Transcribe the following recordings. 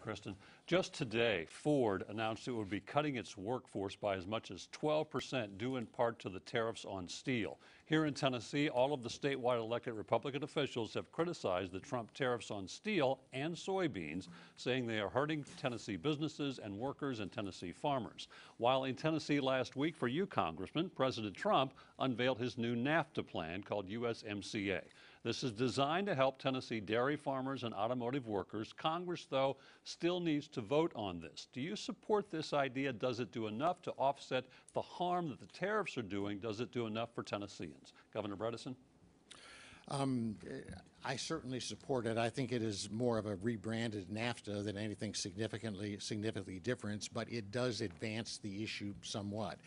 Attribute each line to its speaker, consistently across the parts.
Speaker 1: Kristen. Just today, Ford announced it would be cutting its workforce by as much as 12%, due in part to the tariffs on steel. Here in Tennessee, all of the statewide elected Republican officials have criticized the Trump tariffs on steel and soybeans, saying they are hurting Tennessee businesses and workers and Tennessee farmers. While in Tennessee last week, for you, Congressman, President Trump unveiled his new NAFTA plan called USMCA. This is designed to help Tennessee dairy farmers and automotive workers. Congress, though, still needs to vote on this. Do you support this idea? Does it do enough to offset the harm that the tariffs are doing? Does it do enough for Tennesseans? Governor Bredesen?
Speaker 2: I certainly support it. I think it is more of a rebranded NAFTA than anything significantly different, but it does advance the issue somewhat.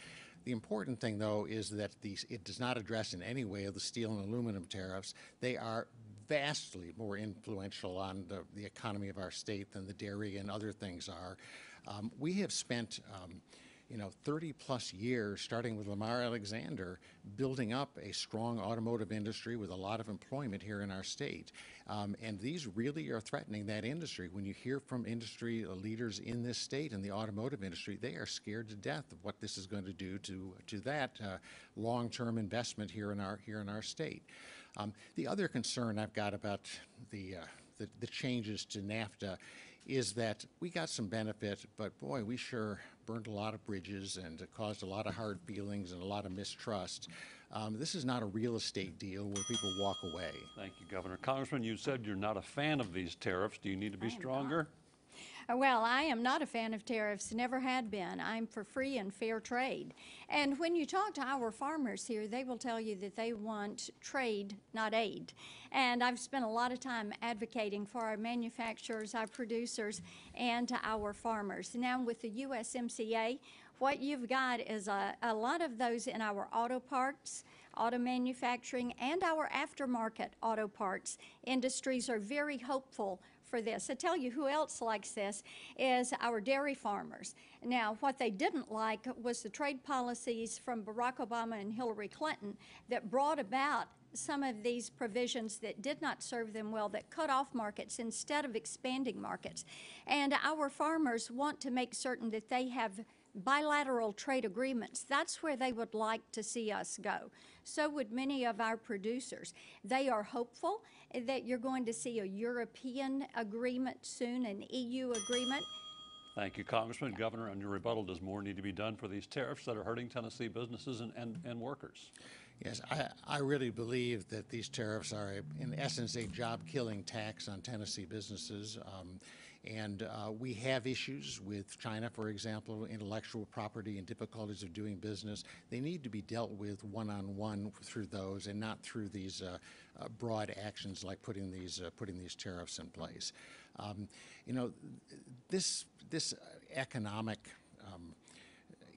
Speaker 2: The important thing, though, is that it does not address in any way the steel and aluminum tariffs. They are vastly more influential on the economy of our state than the dairy and other things are. We have spent 30 plus years, starting with Lamar Alexander, building up a strong automotive industry with a lot of employment here in our state. And these really are threatening that industry. When you hear from industry leaders in this state and the automotive industry, they are scared to death of what this is going to do to that long-term investment here in our state. The other concern I've got about the changes to NAFTA is that we got some benefit, but boy, we sure burned a lot of bridges and caused a lot of hard feelings and a lot of mistrust. This is not a real estate deal where people walk away.
Speaker 1: Thank you, Governor. Congressman, you said you're not a fan of these tariffs. Do you need to be stronger?
Speaker 3: Well, I am not a fan of tariffs, never had been. I'm for free and fair trade. And when you talk to our farmers here, they will tell you that they want trade, not aid. And I've spent a lot of time advocating for our manufacturers, our producers, and our farmers. Now with the USMCA, what you've got is a lot of those in our auto parts, auto manufacturing, and our aftermarket auto parts industries are very hopeful for this. I tell you who else likes this is our dairy farmers. Now, what they didn't like was the trade policies from Barack Obama and Hillary Clinton that brought about some of these provisions that did not serve them well, that cut off markets instead of expanding markets. And our farmers want to make certain that they have bilateral trade agreements. That's where they would like to see us go. So would many of our producers. They are hopeful that you're going to see a European agreement soon, an EU agreement.
Speaker 1: Thank you, Congressman. Governor, on your rebuttal, does more need to be done for these tariffs that are hurting Tennessee businesses and workers?
Speaker 2: Yes, I really believe that these tariffs are, in essence, a job-killing tax on Tennessee businesses. And we have issues with China, for example, intellectual property and difficulties of doing business. They need to be dealt with one-on-one through those and not through these broad actions like putting these tariffs in place. This economic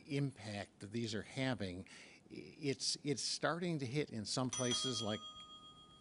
Speaker 2: impact that these are having, it's starting to hit in some places like.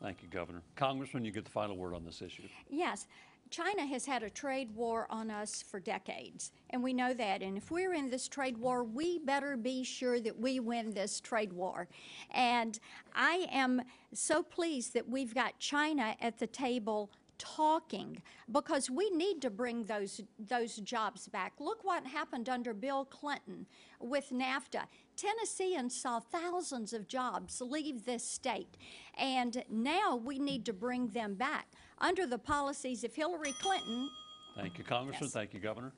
Speaker 1: Thank you, Governor. Congressman, you get the final word on this issue.
Speaker 3: Yes. China has had a trade war on us for decades, and we know that. And if we're in this trade war, we better be sure that we win this trade war. And I am so pleased that we've got China at the table talking, because we need to bring those jobs back. Look what happened under Bill Clinton with NAFTA. Tennesseans saw thousands of jobs leave this state, and now we need to bring them back under the policies of Hillary Clinton.
Speaker 1: Thank you, Congressman.
Speaker 3: Yes.
Speaker 1: Thank you, Governor.